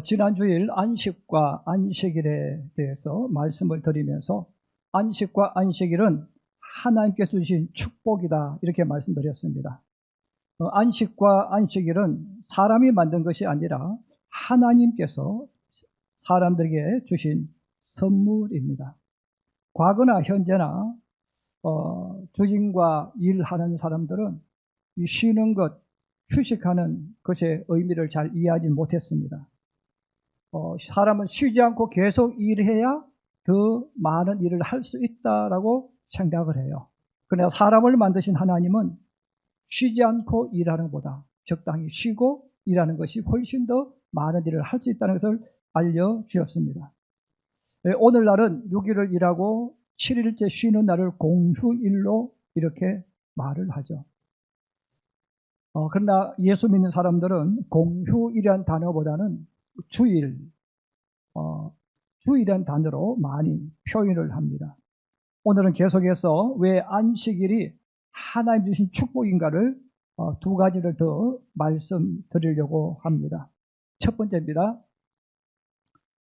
지난 주일 안식과 안식일에 대해서 말씀을 드리면서 안식과 안식일은 하나님께서 주신 축복이다 이렇게 말씀드렸습니다. 안식과 안식일은 사람이 만든 것이 아니라 하나님께서 사람들에게 주신 선물입니다. 과거나 현재나 주인과 일하는 사람들은 이 쉬는 것, 휴식하는 것의 의미를 잘 이해하지 못했습니다. 사람은 쉬지 않고 계속 일해야 더 많은 일을 할 수 있다라고 생각을 해요. 그러나 사람을 만드신 하나님은 쉬지 않고 일하는 것보다 적당히 쉬고 일하는 것이 훨씬 더 많은 일을 할 수 있다는 것을 알려주었습니다. 오늘날은 6일을 일하고 7일째 쉬는 날을 공휴일로 이렇게 말을 하죠. 그러나 예수 믿는 사람들은 공휴일이라는 단어보다는 주일이라는 단어로 많이 표현을 합니다. 오늘은 계속해서 왜 안식일이 하나님 주신 축복인가를 두 가지를 더 말씀드리려고 합니다. 첫 번째입니다.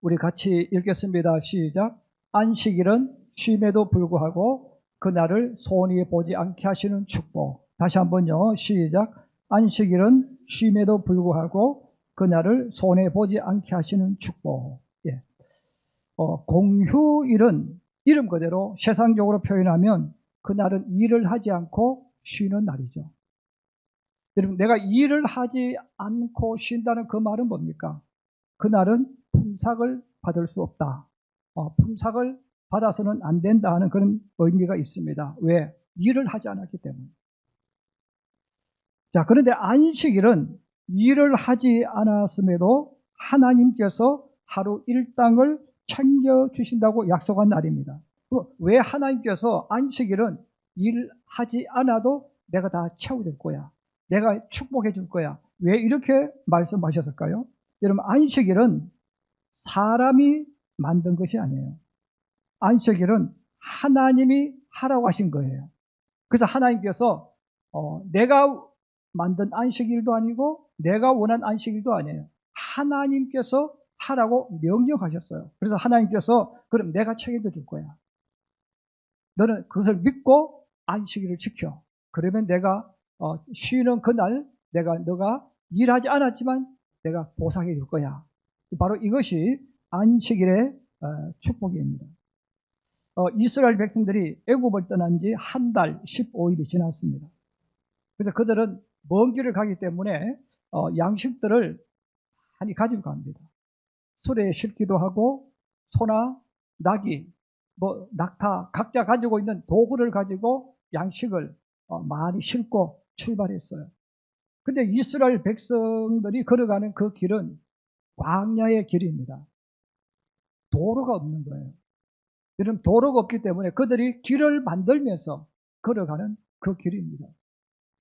우리 같이 읽겠습니다. 시작. 안식일은 쉼에도 불구하고 그날을 손이 보지 않게 하시는 축복. 다시 한번요. 시작. 안식일은 쉼에도 불구하고 그날을 손에 보지 않게 하시는 축복. 예. 공휴일은 이름 그대로 세상적으로 표현하면 그날은 일을 하지 않고 쉬는 날이죠. 여러분, 내가 일을 하지 않고 쉰다는 그 말은 뭡니까? 그날은 품삯을 받을 수 없다. 품삯을 받아서는 안 된다 하는 그런 의미가 있습니다. 왜? 일을 하지 않았기 때문에. 자, 그런데 안식일은 일을 하지 않았음에도 하나님께서 하루 일당을 챙겨주신다고 약속한 날입니다. 왜 하나님께서 안식일은 일하지 않아도 내가 다 채워줄 거야, 내가 축복해 줄 거야, 왜 이렇게 말씀하셨을까요? 여러분, 안식일은 사람이 만든 것이 아니에요. 안식일은 하나님이 하라고 하신 거예요. 그래서 하나님께서 내가 만든 안식일도 아니고 내가 원한 안식일도 아니에요. 하나님께서 하라고 명령하셨어요. 그래서 하나님께서 그럼 내가 책임져 줄 거야, 너는 그것을 믿고 안식일을 지켜. 그러면 내가 쉬는 그날 너가 일하지 않았지만 내가 보상해 줄 거야. 바로 이것이 안식일의 축복입니다. 이스라엘 백성들이 애굽을 떠난 지 한 달 15일이 지났습니다. 그래서 그들은 먼 길을 가기 때문에 양식들을 많이 가지고 갑니다. 수레에 싣기도 하고 소나 나귀, 낙타 각자 가지고 있는 도구를 가지고 양식을 많이 싣고 출발했어요. 근데 이스라엘 백성들이 걸어가는 그 길은 광야의 길입니다. 도로가 없는 거예요. 여러분, 도로가 없기 때문에 그들이 길을 만들면서 걸어가는 그 길입니다.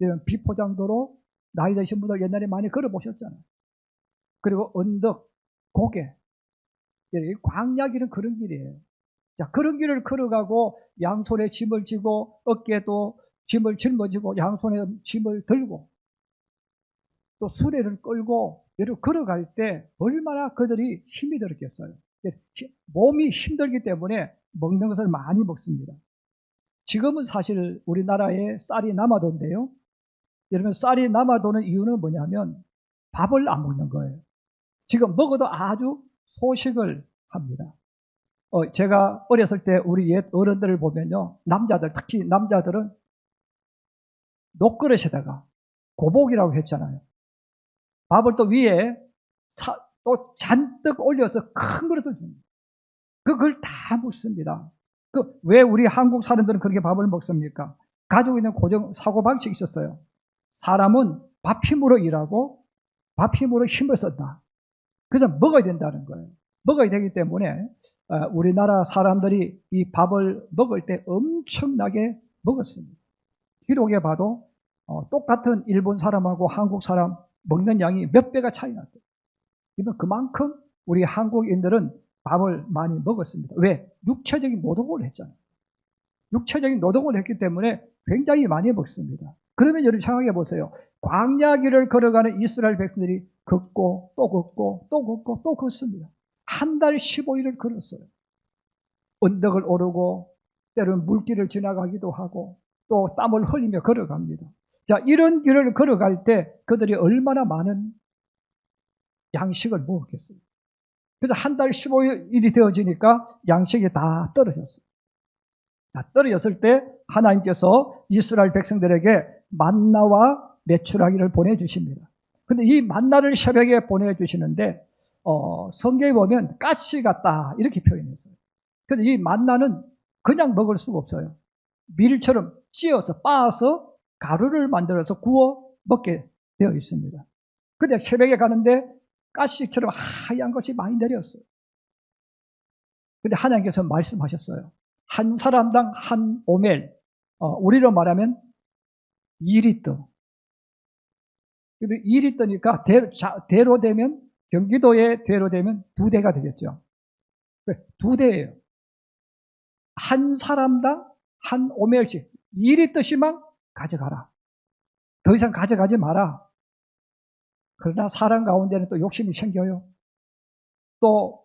여러분, 비포장도로 나이 드신 분들 옛날에 많이 걸어보셨잖아요. 그리고 언덕, 고개, 광야 길은 그런 길이에요. 자, 그런 길을 걸어가고 양손에 짐을 지고 어깨에도 짐을 짊어지고 양손에 짐을 들고 또 수레를 끌고 걸어갈 때 얼마나 그들이 힘이 들었겠어요. 몸이 힘들기 때문에 먹는 것을 많이 먹습니다. 지금은 사실 우리나라에 쌀이 남아도인데요, 여러분, 쌀이 남아도는 이유는 뭐냐면 밥을 안 먹는 거예요. 지금 먹어도 아주 소식을 합니다. 제가 어렸을 때 우리 옛 어른들을 보면요, 남자들, 특히 남자들은 녹그릇에다가 고복이라고 했잖아요. 밥을 또 위에 또 잔뜩 올려서 큰 그릇을 줍니다. 그걸 다 먹습니다. 왜 우리 한국 사람들은 그렇게 밥을 먹습니까? 가지고 있는 사고방식이 있었어요. 사람은 밥 힘으로 일하고 밥 힘으로 힘을 쓴다. 그래서 먹어야 된다는 거예요. 먹어야 되기 때문에 우리나라 사람들이 이 밥을 먹을 때 엄청나게 먹었습니다. 기록에 봐도 똑같은 일본 사람하고 한국 사람 먹는 양이 몇 배가 차이 났어요. 그만큼 우리 한국인들은 밥을 많이 먹었습니다. 왜? 육체적인 노동을 했잖아요. 육체적인 노동을 했기 때문에 굉장히 많이 먹습니다. 그러면 여러분 생각해 보세요. 광야 길을 걸어가는 이스라엘 백성들이 걷고 또 걷고 또 걷고 또 걷습니다. 한 달 15일을 걸었어요. 언덕을 오르고 때로는 물길을 지나가기도 하고 또 땀을 흘리며 걸어갑니다. 자, 이런 길을 걸어갈 때 그들이 얼마나 많은 양식을 먹었겠어요. 그래서 한 달 15일이 되어지니까 양식이 다 떨어졌어요. 다 떨어졌을 때 하나님께서 이스라엘 백성들에게 만나와 메추라기를 보내주십니다. 근데 이 만나를 새벽에 보내주시는데 성경에 보면 가시 같다 이렇게 표현했어요. 그래서 이 만나는 그냥 먹을 수가 없어요. 밀처럼 찧어서 빻아서 가루를 만들어서 구워 먹게 되어 있습니다. 근데 새벽에 가는데 가시처럼 하얀 것이 많이 내렸어요. 근데 하나님께서 말씀하셨어요. 한 사람당 한 오멜, 우리로 말하면 2리터. 2리터니까 대로 되면, 경기도의 대로 되면 2대가 되겠죠. 2대예요. 한 사람당 한 오멜씩 2리터씩만 가져가라. 더 이상 가져가지 마라. 그러나 사람 가운데는 또 욕심이 생겨요. 또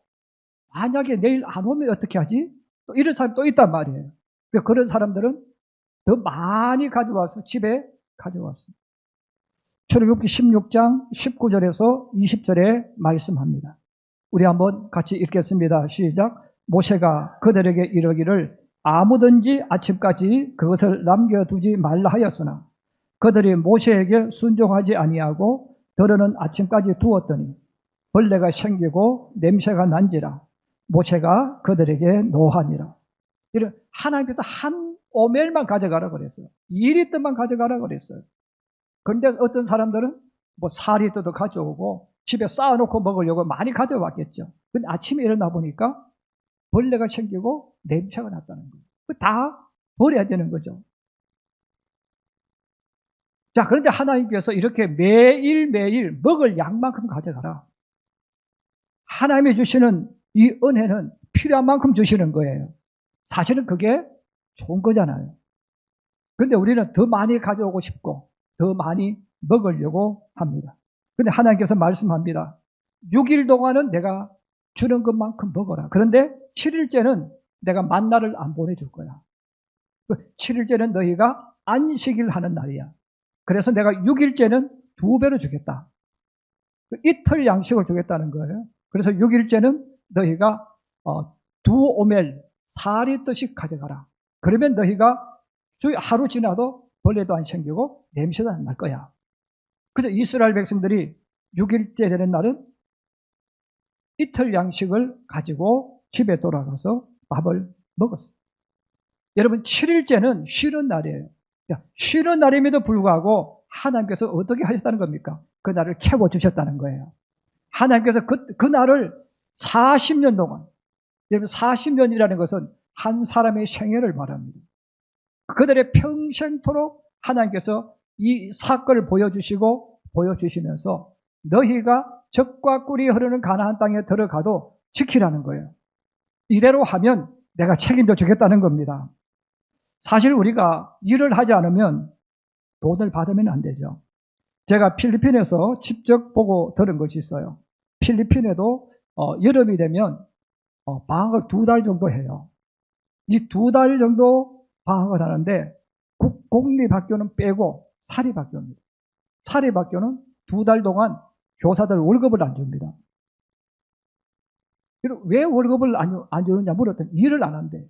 만약에 내일 안 오면 어떻게 하지? 또 이런 사람이 또 있단 말이에요. 그런 사람들은 더 많이 가져와서 집에 가져왔습니다. 출애굽기 16장 19절에서 20절에 말씀합니다. 우리 한번 같이 읽겠습니다. 시작. 모세가 그들에게 이르기를 아무든지 아침까지 그것을 남겨두지 말라 하였으나 그들이 모세에게 순종하지 아니하고 더러는 아침까지 두었더니 벌레가 생기고 냄새가 난지라 모세가 그들에게 노하니라. 이런 하나님께서 한 오멜만 가져가라 그랬어요. 2리터만 가져가라 그랬어요. 그런데 어떤 사람들은 뭐 4리터도 가져오고 집에 쌓아놓고 먹으려고 많이 가져왔겠죠. 근데 아침에 일어나 보니까 벌레가 생기고 냄새가 났다는 거예요. 다 버려야 되는 거죠. 자, 그런데 하나님께서 이렇게 매일매일 먹을 양만큼 가져가라. 하나님이 주시는 이 은혜는 필요한 만큼 주시는 거예요. 사실은 그게 좋은 거잖아요. 그런데 우리는 더 많이 가져오고 싶고 더 많이 먹으려고 합니다. 그런데 하나님께서 말씀합니다. 6일 동안은 내가 주는 것만큼 먹어라. 그런데 7일째는 내가 만나를 안 보내줄 거야. 7일째는 너희가 안식일 하는 날이야. 그래서 내가 6일째는 2배로 주겠다. 이틀 양식을 주겠다는 거예요. 그래서 6일째는 너희가 2오멜 4리터씩 가져가라. 그러면 너희가 하루 지나도 벌레도 안 생기고 냄새도 안 날 거야. 그래서 이스라엘 백성들이 6일째 되는 날은 이틀 양식을 가지고 집에 돌아가서 밥을 먹었어요. 여러분 7일째는 쉬는 날이에요. 쉬는 날임에도 불구하고 하나님께서 어떻게 하셨다는 겁니까? 그 날을 채워주셨다는 거예요. 하나님께서 그 날을 40년 동안, 여러분 40년이라는 것은 한 사람의 생애를 말합니다. 그들의 평생토록 하나님께서 이 사건을 보여주시고 보여주시면서 너희가 젖과 꿀이 흐르는 가나안 땅에 들어가도 지키라는 거예요. 이대로 하면 내가 책임져 주겠다는 겁니다. 사실 우리가 일을 하지 않으면 돈을 받으면 안 되죠. 제가 필리핀에서 직접 보고 들은 것이 있어요. 필리핀에도 여름이 되면 방학을 2달 정도 해요. 이 2달 정도 방학을 하는데 공립학교는 빼고 사립학교입니다. 사립학교는 2달 동안 교사들 월급을 안 줍니다. 왜 월급을 안 주느냐 물었더니 일을 안 한대.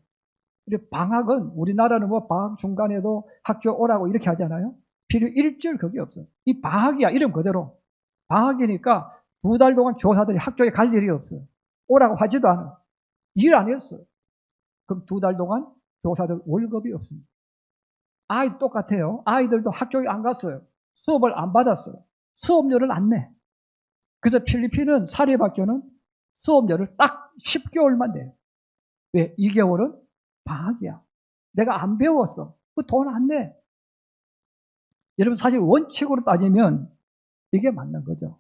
방학은 우리나라는 뭐 방학 중간에도 학교 오라고 이렇게 하잖아요. 필요 일주일 그게 없어요. 이 방학이야 이름 그대로. 방학이니까 2달 동안 교사들이 학교에 갈 일이 없어요. 오라고 하지도 않아. 일 안 했어요. 그럼 2달 동안 교사들 월급이 없습니다. 아이 똑같아요. 아이들도 학교에 안 갔어요. 수업을 안 받았어요. 수업료를 안 내. 그래서 필리핀은 사립학교는 수업료를 딱 10개월만 내요. 왜? 2개월은 방학이야. 내가 안 배웠어. 그 돈 안 내. 여러분 사실 원칙으로 따지면 이게 맞는 거죠.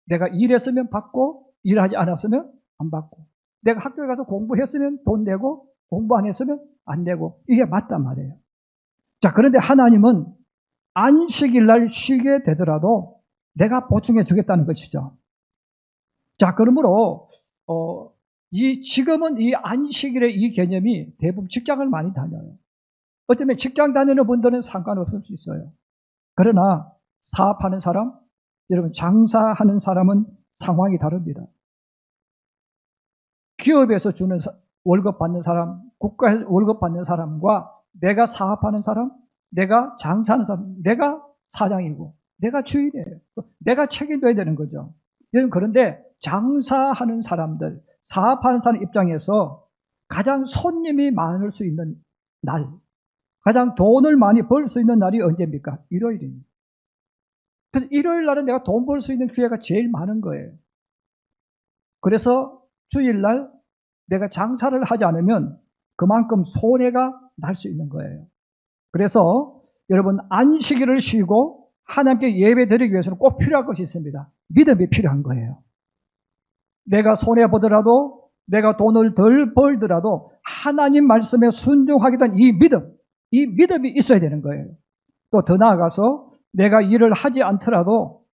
내가 일했으면 받고 일하지 않았으면 안 받고 내가 학교에 가서 공부했으면 돈 내고 공부 안 했으면 안 내고 이게 맞단 말이에요. 자, 그런데 하나님은 안식일 날 쉬게 되더라도 내가 보충해 주겠다는 것이죠. 자, 그러므로 지금은 이 안식일의 이 개념이 대부분 직장을 많이 다녀요. 어쩌면 직장 다니는 분들은 상관없을 수 있어요. 그러나 사업하는 사람, 여러분 장사하는 사람은 상황이 다릅니다. 기업에서 주는 월급 받는 사람, 국가에서 월급 받는 사람과 내가 사업하는 사람, 내가 장사하는 사람, 내가 사장이고 내가 주인이에요. 내가 책임져야 되는 거죠. 여러분, 그런데 장사하는 사람들, 사업하는 사람 입장에서 가장 손님이 많을 수 있는 날, 가장 돈을 많이 벌 수 있는 날이 언제입니까? 일요일입니다. 그래서 일요일 날은 내가 돈 벌 수 있는 기회가 제일 많은 거예요. 그래서 주일날 내가 장사를 하지 않으면 그만큼 손해가 날 수 있는 거예요. 그래서 여러분, 안식일을 쉬고 하나님께 예배 드리기 위해서는 꼭 필요한 것이 있습니다. 믿음이 필요한 거예요. 내가 손해보더라도, 내가 돈을 덜 벌더라도 하나님 말씀에 순종하게 된 이 믿음이 있어야 되는 거예요. 또 더 나아가서 내가 일을 하지 않더라도,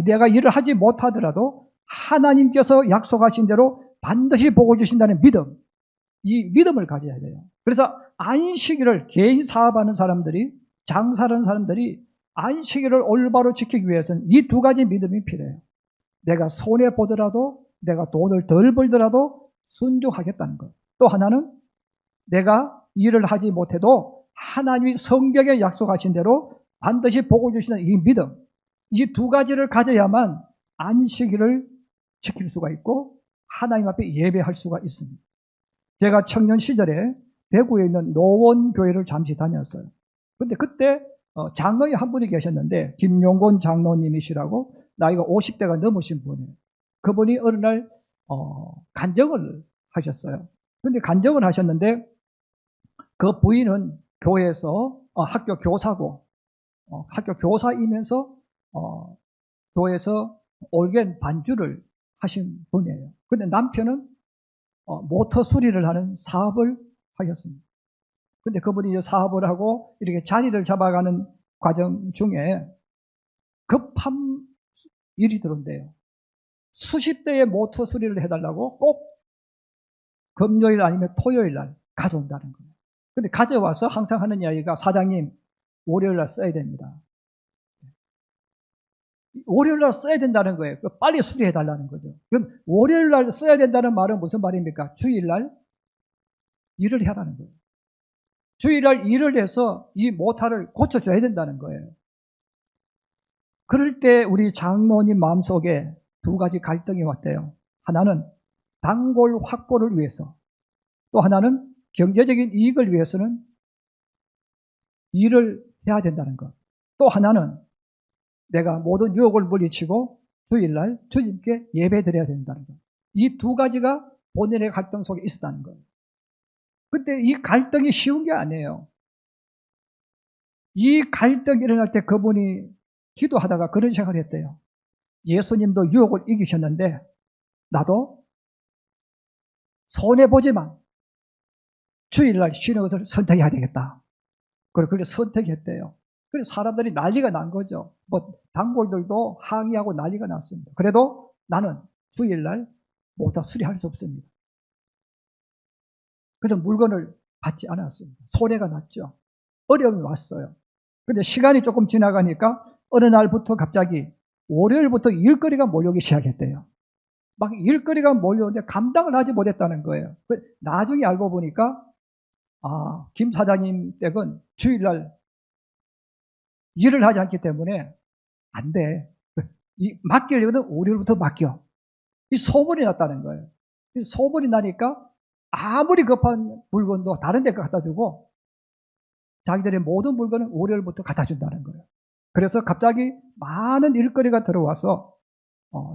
내가 일을 하지 못하더라도 하나님께서 약속하신 대로 반드시 복을 주신다는 믿음, 이 믿음을 가져야 돼요. 그래서 안식일을, 개인 사업하는 사람들이, 장사하는 사람들이 안식일을 올바로 지키기 위해서는 이 두 가지 믿음이 필요해요. 내가 손해보더라도, 내가 돈을 덜 벌더라도 순종하겠다는 것. 또 하나는 내가 일을 하지 못해도 하나님이 성경에 약속하신 대로 반드시 복을 주시는 이 믿음, 이 두 가지를 가져야만 안식일을 지킬 수가 있고 하나님 앞에 예배할 수가 있습니다. 제가 청년 시절에 대구에 있는 노원교회를 잠시 다녔어요. 근데 그때 장로님 한 분이 계셨는데, 김용곤 장로님이시라고, 나이가 50대가 넘으신 분이에요. 그분이 어느 날 간증을 하셨어요. 근데 간증을 하셨는데 그 부인은 교회에서 학교 교사고, 학교 교사이면서 교회에서 올겐 반주를 하신 분이에요. 근데 남편은 모터 수리를 하는 사업을 하셨습니다. 근데 그분이 사업을 하고 이렇게 자리를 잡아가는 과정 중에 급한 일이 들어온대요. 수십 대의 모터 수리를 해달라고 꼭 금요일 아니면 토요일 날 가져온다는 거예요. 근데 가져와서 항상 하는 이야기가, 사장님, 월요일 날 써야 됩니다. 월요일 날 써야 된다는 거예요. 빨리 수리해 달라는 거죠. 그럼 월요일 날 써야 된다는 말은 무슨 말입니까? 주일 날 일을 하라는 거예요. 주일 날 일을 해서 이 모터를 고쳐줘야 된다는 거예요. 그럴 때 우리 장로님 마음속에 두 가지 갈등이 왔대요. 하나는 단골 확보를 위해서, 또 하나는 경제적인 이익을 위해서는 일을 해야 된다는 것. 또 하나는 내가 모든 유혹을 물리치고 주일날 주님께 예배 드려야 된다는 것. 이 두 가지가 본인의 갈등 속에 있었다는 거예요. 근데 이 갈등이 쉬운 게 아니에요. 이 갈등이 일어날 때 그분이 기도하다가 그런 생각을 했대요. 예수님도 유혹을 이기셨는데 나도 손해보지만 주일날 쉬는 것을 선택해야 되겠다. 그렇게 선택했대요. 그래서 사람들이 난리가 난 거죠. 단골들도 항의하고 난리가 났습니다. 그래도 나는 주일날 모터 수리할 수 없습니다. 그래서 물건을 받지 않았습니다. 손해가 났죠. 어려움이 왔어요. 근데 시간이 조금 지나가니까 어느 날부터 갑자기 월요일부터 일거리가 몰려오기 시작했대요. 막 일거리가 몰려오는데 감당을 하지 못했다는 거예요. 나중에 알고 보니까 김 사장님 댁은 주일날 일을 하지 않기 때문에 안 돼. 맡기려거든 월요일부터 맡겨. 이 소문이 났다는 거예요. 소문이 나니까 아무리 급한 물건도 다른 데 갖다 주고 자기들의 모든 물건은 월요일부터 갖다 준다는 거예요. 그래서 갑자기 많은 일거리가 들어와서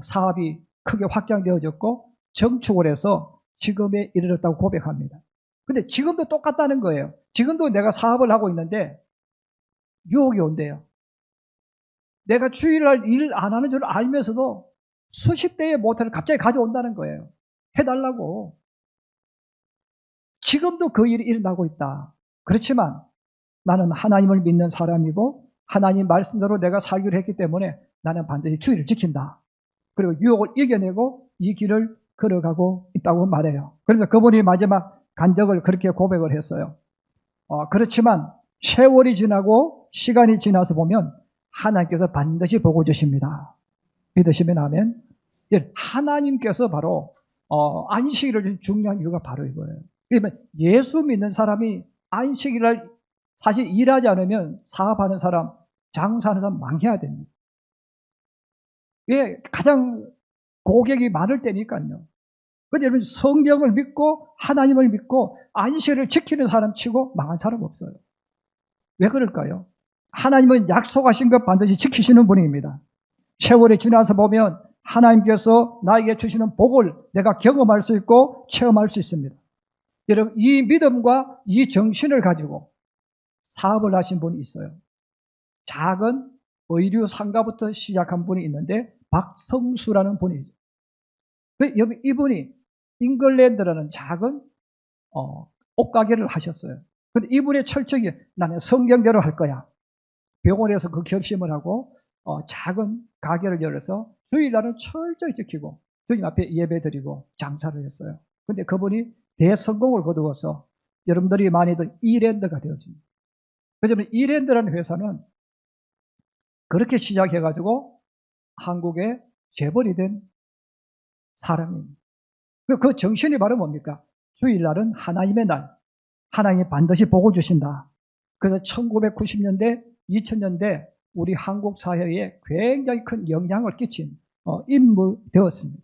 사업이 크게 확장되어졌고 정축을 해서 지금에 이르렀다고 고백합니다. 근데 지금도 똑같다는 거예요. 지금도 내가 사업을 하고 있는데 유혹이 온대요. 내가 주일날 일 안 하는 줄 알면서도 수십 대의 모터를 갑자기 가져온다는 거예요. 해달라고. 지금도 그 일이 일어나고 있다. 그렇지만 나는 하나님을 믿는 사람이고 하나님 말씀대로 내가 살기로 했기 때문에 나는 반드시 주의를 지킨다. 그리고 유혹을 이겨내고 이 길을 걸어가고 있다고 말해요. 그래서 그분이 마지막 간적을 그렇게 고백을 했어요. 그렇지만 세월이 지나고 시간이 지나서 보면 하나님께서 반드시 보고 주십니다. 믿으시면 아멘. 하나님께서 바로 안식일을 중요한 이유가 바로 이거예요. 그러면 예수 믿는 사람이 안식일을 사실 일하지 않으면 사업하는 사람, 장사하는 사람 망해야 됩니다. 왜? 가장 고객이 많을 때니까요. 그런데 여러분 성경을 믿고 하나님을 믿고 안식일을 지키는 사람 치고 망한 사람 없어요. 왜 그럴까요? 하나님은 약속하신 것 반드시 지키시는 분입니다. 세월이 지나서 보면 하나님께서 나에게 주시는 복을 내가 경험할 수 있고 체험할 수 있습니다. 여러분 이 믿음과 이 정신을 가지고 사업을 하신 분이 있어요. 작은 의류 상가부터 시작한 분이 있는데 박성수라는 분이죠. 이분이 잉글랜드라는 작은 옷가게를 하셨어요. 근데 이분의 철칙이 나는 성경대로 할 거야. 병원에서 그 결심을 하고 작은 가게를 열어서 주일날은 철저히 지키고 주님 앞에 예배드리고 장사를 했어요. 근데 그분이 대성공을 거두어서 여러분들이 많이들 이랜드가 되어집니다. 그래서 이랜드라는 회사는 그렇게 시작해가지고 한국에 재벌이 된 사람입니다. 그 정신이 바로 뭡니까? 주일날은 하나님의 날, 하나님이 반드시 복을 주신다. 그래서 1990년대, 2000년대 우리 한국 사회에 굉장히 큰 영향을 끼친 인물 되었습니다.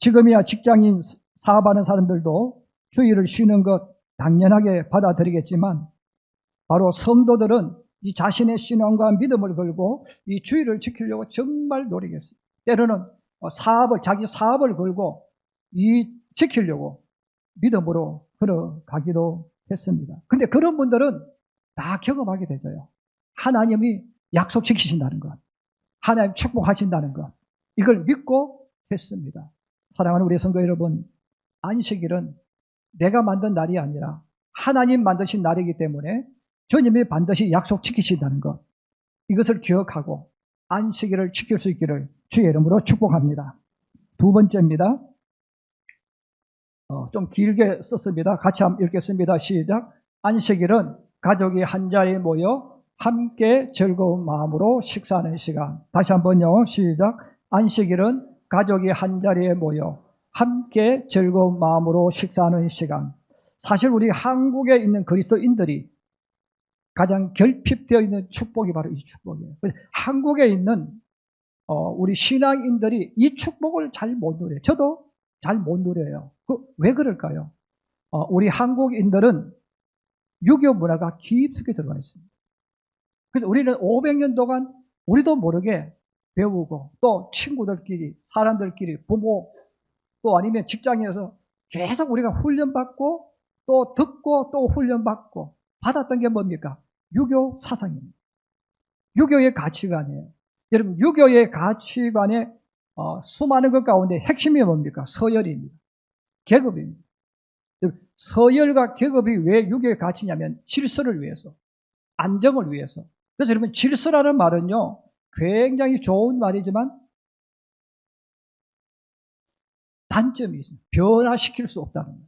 지금이야 직장인 사업하는 사람들도 주일을 쉬는 것 당연하게 받아들이겠지만 바로 성도들은 이 자신의 신앙과 믿음을 걸고 이 주일을 지키려고 정말 노력했어요. 때로는 자기 사업을 걸고 이 지키려고 믿음으로 걸어가기도 했습니다. 근데 그런 분들은 다 경험하게 되죠. 하나님이 약속 지키신다는 것, 하나님 축복하신다는 것, 이걸 믿고 했습니다. 사랑하는 우리 성도 여러분, 안식일은 내가 만든 날이 아니라 하나님 만드신 날이기 때문에 주님이 반드시 약속 지키신다는 것, 이것을 기억하고 안식일을 지킬 수 있기를 주의 이름으로 축복합니다. 두 번째입니다. 좀 길게 썼습니다. 같이 한번 읽겠습니다. 시작. 안식일은 가족이 한자리에 모여 함께 즐거운 마음으로 식사하는 시간. 다시 한번요. 시작. 안식일은 가족이 한자리에 모여 함께 즐거운 마음으로 식사하는 시간. 사실 우리 한국에 있는 그리스도인들이 가장 결핍되어 있는 축복이 바로 이 축복이에요. 한국에 있는 우리 신앙인들이 이 축복을 잘 못 누려요. 저도 잘 못 누려요. 왜 그럴까요? 우리 한국인들은 유교 문화가 깊숙이 들어가 있습니다. 그래서 우리는 500년 동안 우리도 모르게 배우고 또 친구들끼리, 사람들끼리, 부모 또 아니면 직장에서 계속 우리가 훈련받고 또 듣고 또 훈련받고 받았던 게 뭡니까? 유교 사상입니다. 유교의 가치관이에요. 여러분 유교의 가치관에 수많은 것 가운데 핵심이 뭡니까? 서열입니다. 계급입니다. 서열과 계급이 왜 유교의 가치냐면 질서를 위해서, 안정을 위해서. 그래서 여러분 질서라는 말은요 굉장히 좋은 말이지만 단점이 있습니다. 변화시킬 수 없다는 거예요.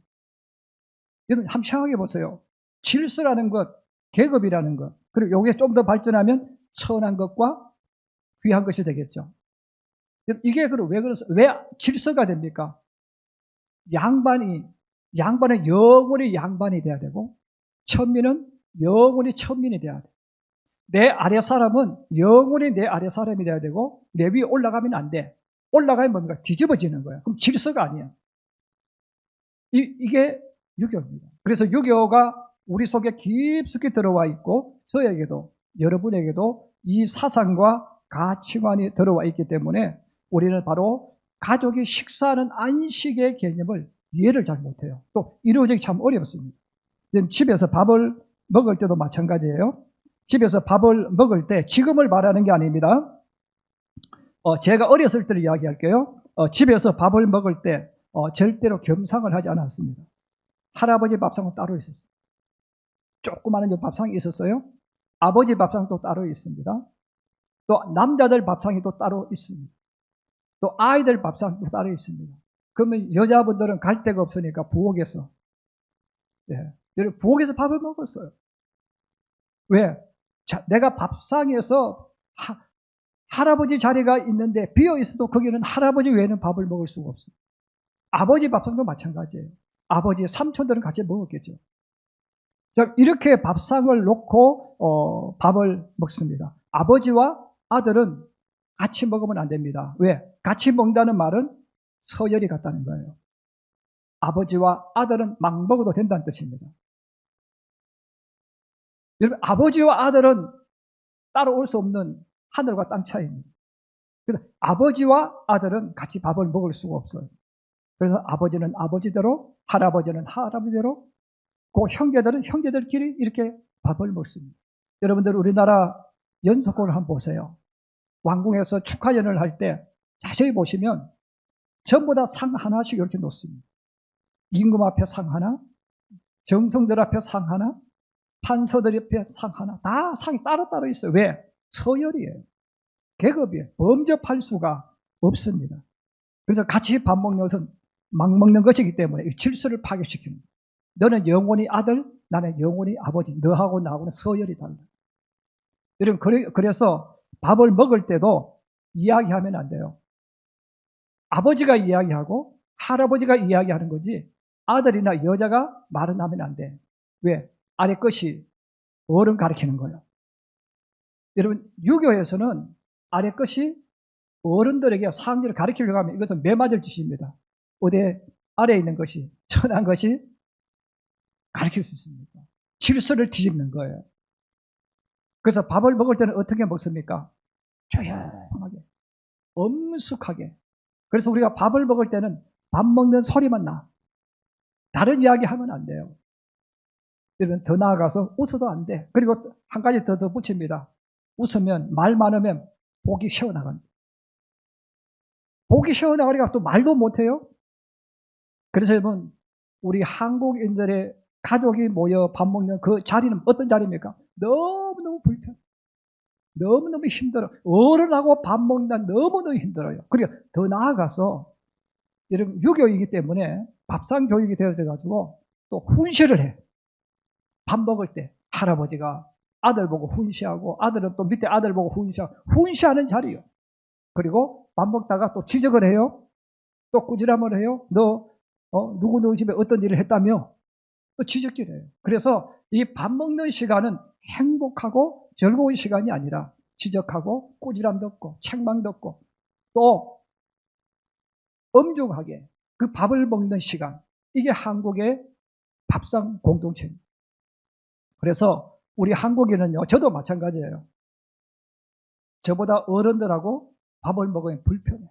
여러분 한번 생각해 보세요. 질서라는 것, 계급이라는 것, 그리고 이게 좀 더 발전하면 선한 것과 귀한 것이 되겠죠. 이게 왜 질서가 됩니까? 양반은 영원히 양반이 돼야 되고 천민은 영원히 천민이 돼야 돼. 내 아래 사람은 영원히 내 아래 사람이 돼야 되고 내 위에 올라가면 안 돼. 올라가면 뭡니까? 뒤집어지는 거야. 그럼 질서가 아니야. 이게 유교입니다. 그래서 유교가 우리 속에 깊숙이 들어와 있고 저에게도 여러분에게도 이 사상과 가치관이 들어와 있기 때문에 우리는 바로 가족이 식사하는 안식의 개념을 이해를 잘 못해요. 또 이루어지기 참 어렵습니다. 집에서 밥을 먹을 때도 마찬가지예요. 집에서 밥을 먹을 때 지금을 말하는 게 아닙니다. 제가 어렸을 때를 이야기할게요. 집에서 밥을 먹을 때 절대로 겸상을 하지 않았습니다. 할아버지 밥상은 따로 있었어요. 조그마한 밥상이 있었어요. 아버지 밥상도 따로 있습니다. 또 남자들 밥상이 또 따로 있습니다. 또 아이들 밥상도 따로 있습니다. 그러면 여자분들은 갈 데가 없으니까 부엌에서, 여러분 부엌에서 밥을 먹었어요. 왜? 자, 내가 밥상에서 할아버지 자리가 있는데 비어 있어도 거기는 할아버지 외에는 밥을 먹을 수가 없어요. 아버지 밥상도 마찬가지예요. 아버지 삼촌들은 같이 먹었겠죠. 자, 이렇게 밥상을 놓고 밥을 먹습니다. 아버지와 아들은 같이 먹으면 안 됩니다. 왜? 같이 먹는다는 말은 서열이 같다는 거예요. 아버지와 아들은 막 먹어도 된다는 뜻입니다. 여러분, 아버지와 아들은 따라올 수 없는 하늘과 땅 차이입니다. 그래서 아버지와 아들은 같이 밥을 먹을 수가 없어요. 그래서 아버지는 아버지대로, 할아버지는 할아버지대로, 그 형제들은 형제들끼리 이렇게 밥을 먹습니다. 여러분들 우리나라 연속곡을 한번 보세요. 왕궁에서 축하연을 할 때 자세히 보시면 전부 다 상 하나씩 이렇게 놓습니다. 임금 앞에 상 하나, 정성들 앞에 상 하나, 판서들 앞에 상 하나, 다 상이 따로따로 있어요. 왜? 서열이에요. 계급이에요. 범접할 수가 없습니다. 그래서 같이 밥 먹는 것은 막 먹는 것이기 때문에 이 질서를 파괴시키는 거예요. 너는 영원히 아들, 나는 영원히 아버지. 너하고 나하고는 서열이 달라. 여러분, 그래서 밥을 먹을 때도 이야기하면 안 돼요. 아버지가 이야기하고 할아버지가 이야기하는 거지 아들이나 여자가 말은 하면 안 돼. 왜? 아래 것이 어른 가르치는 거예요. 여러분, 유교에서는 아래 것이 어른들에게 상제를 가르치려고 하면 이것은 매맞을 짓입니다. 어디 아래에 있는 것이, 천한 것이 가르칠 수 있습니까? 질서를 뒤집는 거예요. 그래서 밥을 먹을 때는 어떻게 먹습니까? 조용하게, 엄숙하게. 그래서 우리가 밥을 먹을 때는 밥 먹는 소리만 나. 다른 이야기 하면 안 돼요. 여러분, 더 나아가서 웃어도 안 돼. 그리고 한 가지 더 붙입니다. 웃으면, 말 많으면 복이 쉬어나갑니다. 복이 쉬어나가니까 또 말도 못해요. 그래서 여러분, 우리 한국인들의 가족이 모여 밥 먹는 그 자리는 어떤 자리입니까? 너무너무 불편해. 너무너무 힘들어. 어른하고 밥 먹는다 너무너무 힘들어요. 그리고 더 나아가서 여러분, 유교이기 때문에 밥상 교육이 되어져가지고 또 훈시를 해. 밥 먹을 때 할아버지가 아들 보고 훈시하고 아들은 또 밑에 아들 보고 훈시하고 훈시하는 자리요. 그리고 밥 먹다가 또 지적을 해요. 또 꾸지람을 해요. 너 누구 집에 어떤 일을 했다며 또 지적질해요. 그래서 이 밥 먹는 시간은 행복하고 즐거운 시간이 아니라 지적하고 꾸지람도 없고 책망도 없고 또 엄중하게 그 밥을 먹는 시간, 이게 한국의 밥상 공동체입니다. 그래서 우리 한국인은요, 저도 마찬가지예요. 저보다 어른들하고 밥을 먹으면 불편해요.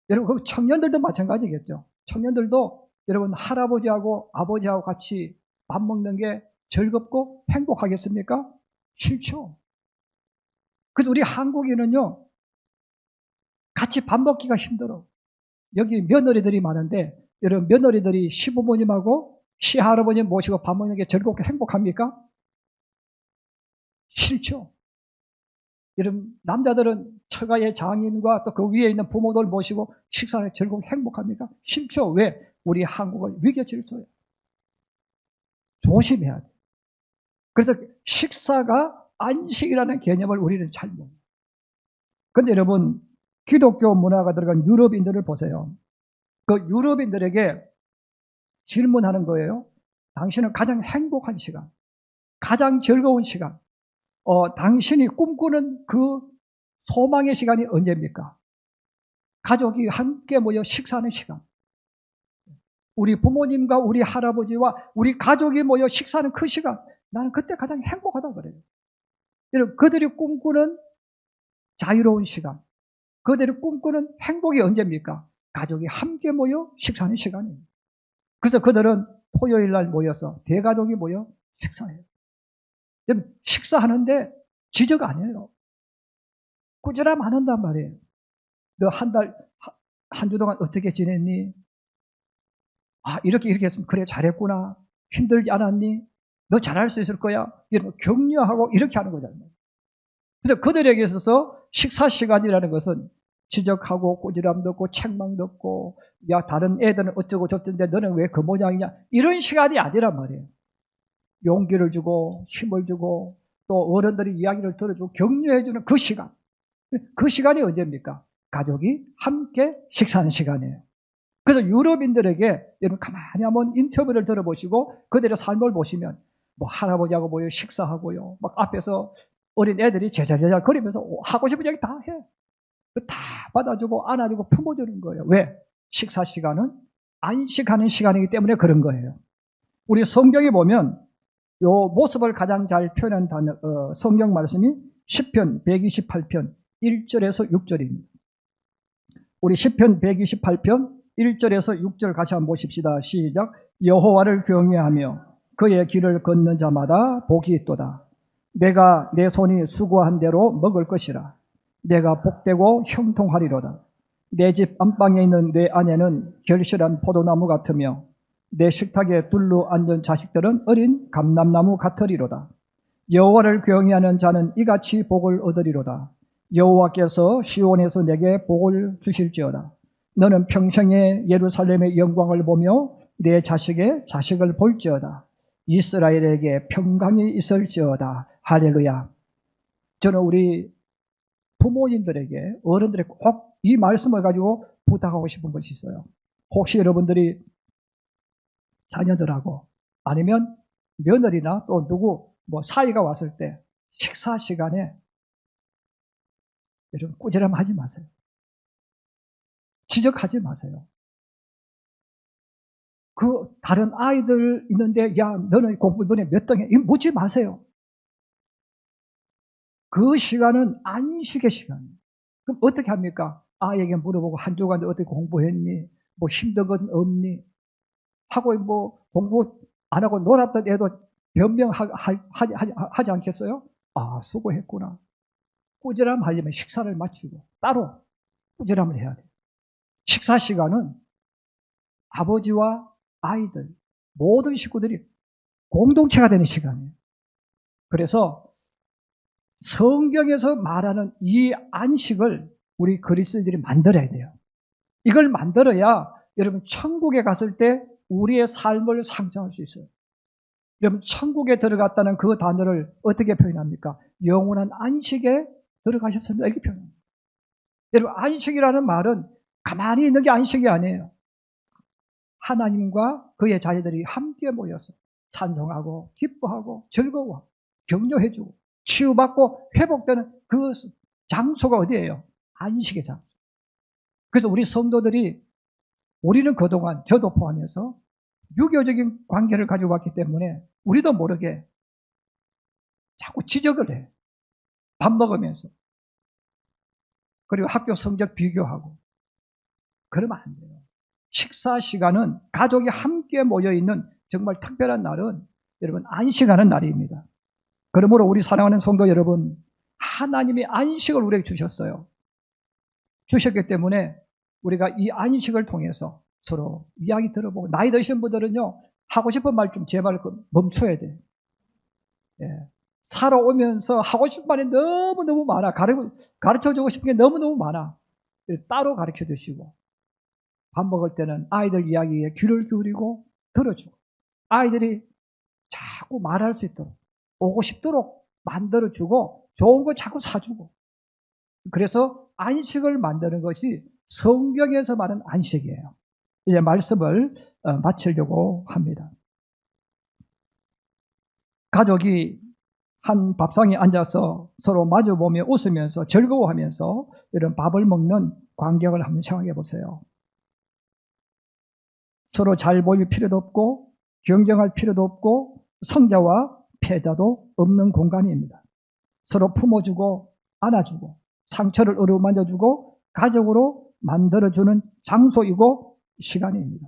여러분, 그 청년들도 마찬가지겠죠. 청년들도 여러분, 할아버지하고 아버지하고 같이 밥 먹는 게 즐겁고 행복하겠습니까? 싫죠. 그래서 우리 한국인은요, 같이 밥 먹기가 힘들어. 여기 며느리들이 많은데, 여러분, 며느리들이 시부모님하고 시할아버님 모시고 밥 먹는 게 즐겁고 행복합니까? 싫죠. 여러분, 남자들은 처가의 장인과 또 그 위에 있는 부모들 모시고 식사를 즐겁고 행복합니까? 싫죠. 왜? 우리 한국은 위계 질서예요. 조심해야 돼. 그래서 식사가 안식이라는 개념을 우리는 잘 모릅니다. 그런데 여러분, 기독교 문화가 들어간 유럽인들을 보세요. 그 유럽인들에게 질문하는 거예요. 당신은 가장 행복한 시간, 가장 즐거운 시간, 당신이 꿈꾸는 그 소망의 시간이 언제입니까? 가족이 함께 모여 식사하는 시간. 우리 부모님과 우리 할아버지와 우리 가족이 모여 식사하는 그 시간. 나는 그때 가장 행복하다 그래요. 여러분, 그들이 꿈꾸는 자유로운 시간, 그들이 꿈꾸는 행복이 언제입니까? 가족이 함께 모여 식사하는 시간입니다. 그래서 그들은 토요일 날 모여서 대가족이 모여 식사해요. 여러분, 식사하는데 지적 안 해요. 꾸지람 안 한단 말이에요. 너 한 주 동안 어떻게 지냈니? 이렇게 했으면 그래 잘했구나. 힘들지 않았니? 너 잘할 수 있을 거야. 이런 격려하고 이렇게 하는 거잖아요. 그래서 그들에게 있어서 식사 시간이라는 것은 지적하고 꼬지람도 없고 책망도 없고 야 다른 애들은 어쩌고 저쩌는데 너는 왜 그 모양이냐 이런 시간이 아니란 말이에요. 용기를 주고 힘을 주고 또 어른들이 이야기를 들어주고 격려해주는 그 시간. 그 시간이 언제입니까? 가족이 함께 식사하는 시간이에요. 그래서 유럽인들에게 여러분 가만히 한번 인터뷰를 들어보시고 그들의 삶을 보시면 뭐 할아버지하고 모여 식사하고요. 막 앞에서 어린 애들이 제잘제잘 거리면서 하고 싶은 얘기 다 해. 다 받아주고 안아주고 품어주는 거예요. 왜? 식사 시간은 안식하는 시간이기 때문에 그런 거예요. 우리 성경에 보면 요 모습을 가장 잘 표현한 성경 말씀이 시편 128편 1절에서 6절입니다. 우리 시편 128편 1절에서 6절 같이 한번 보십시다. 시작. 여호와를 경외하며 그의 길을 걷는 자마다 복이 있도다. 내가 내 손이 수고한 대로 먹을 것이라. 내가 복되고 형통하리로다. 내 집 안방에 있는 내 아내는 결실한 포도나무 같으며 내 식탁에 둘러 앉은 자식들은 어린 감람나무 같으리로다. 여호와를 경외하는 자는 이같이 복을 얻으리로다. 여호와께서 시온에서 내게 복을 주실지어다. 너는 평생에 예루살렘의 영광을 보며 내 자식의 자식을 볼지어다. 이스라엘에게 평강이 있을지어다. 할렐루야. 저는 우리 부모님들에게 어른들에게 꼭 이 말씀을 가지고 부탁하고 싶은 것이 있어요. 혹시 여러분들이 자녀들하고 아니면 며느리나 또 누구 사이가 왔을 때 식사 시간에 여러분 꾸지람 하지 마세요. 지적하지 마세요. 그 다른 아이들 있는데 야 너는 공부 이번에 몇 등해? 이거 묻지 마세요. 그 시간은 안식의 시간이에요. 그럼 어떻게 합니까? 아이에게 물어보고 한 주간 어떻게 공부했니? 뭐 힘든 건 없니? 하고 공부 안 하고 놀았던 애도 변명하지 않겠어요? 아 수고했구나. 꾸지람 하려면 식사를 마치고 따로 꾸지람을 해야 돼요. 식사 시간은 아버지와 아이들 모든 식구들이 공동체가 되는 시간이에요. 그래서 성경에서 말하는 이 안식을 우리 그리스도인들이 만들어야 돼요. 이걸 만들어야 여러분 천국에 갔을 때 우리의 삶을 상상할 수 있어요. 여러분 천국에 들어갔다는 그 단어를 어떻게 표현합니까? 영원한 안식에 들어가셨습니다. 이렇게 표현합니다. 여러분 안식이라는 말은 가만히 있는 게 안식이 아니에요. 하나님과 그의 자녀들이 함께 모여서 찬송하고 기뻐하고 즐거워하고 격려해주고 치유받고 회복되는 그 장소가 어디예요? 안식의 장소. 그래서 우리 성도들이 우리는 그동안 저도 포함해서 유교적인 관계를 가지고 왔기 때문에 우리도 모르게 자꾸 지적을 해. 밥 먹으면서. 그리고 학교 성적 비교하고. 그러면 안 돼요. 식사 시간은 가족이 함께 모여있는 정말 특별한 날은 여러분 안식하는 날입니다. 그러므로 우리 사랑하는 성도 여러분, 하나님이 안식을 우리에게 주셨어요. 주셨기 때문에 우리가 이 안식을 통해서 서로 이야기 들어보고 나이 드신 분들은요 하고 싶은 말 좀 제발 멈춰야 돼요. 예. 살아오면서 하고 싶은 말이 너무너무 많아. 가르쳐주고 싶은 게 너무너무 많아. 따로 가르쳐 주시고 밥 먹을 때는 아이들 이야기에 귀를 기울이고 들어주고 아이들이 자꾸 말할 수 있도록 오고 싶도록 만들어주고 좋은 거 자꾸 사주고 그래서 안식을 만드는 것이 성경에서 말하는 안식이에요. 이제 말씀을 마치려고 합니다. 가족이 한 밥상에 앉아서 서로 마주보며 웃으면서 즐거워하면서 이런 밥을 먹는 광경을 한번 생각해 보세요. 서로 잘 보일 필요도 없고 경쟁할 필요도 없고 성자와 패자도 없는 공간입니다. 서로 품어주고 안아주고 상처를 어루만져주고 가족으로 만들어주는 장소이고 시간입니다.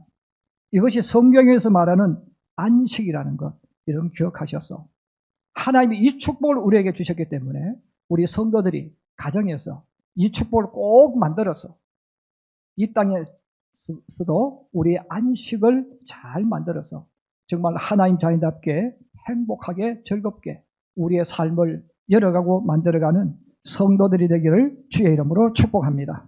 이것이 성경에서 말하는 안식이라는 것, 여러분 기억하셔서 하나님이 이 축복을 우리에게 주셨기 때문에 우리 성도들이 가정에서 이 축복을 꼭 만들어서 이 땅에서도 우리의 안식을 잘 만들어서 정말 하나님 자녀답게 행복하게 즐겁게 우리의 삶을 열어가고 만들어가는 성도들이 되기를 주의 이름으로 축복합니다.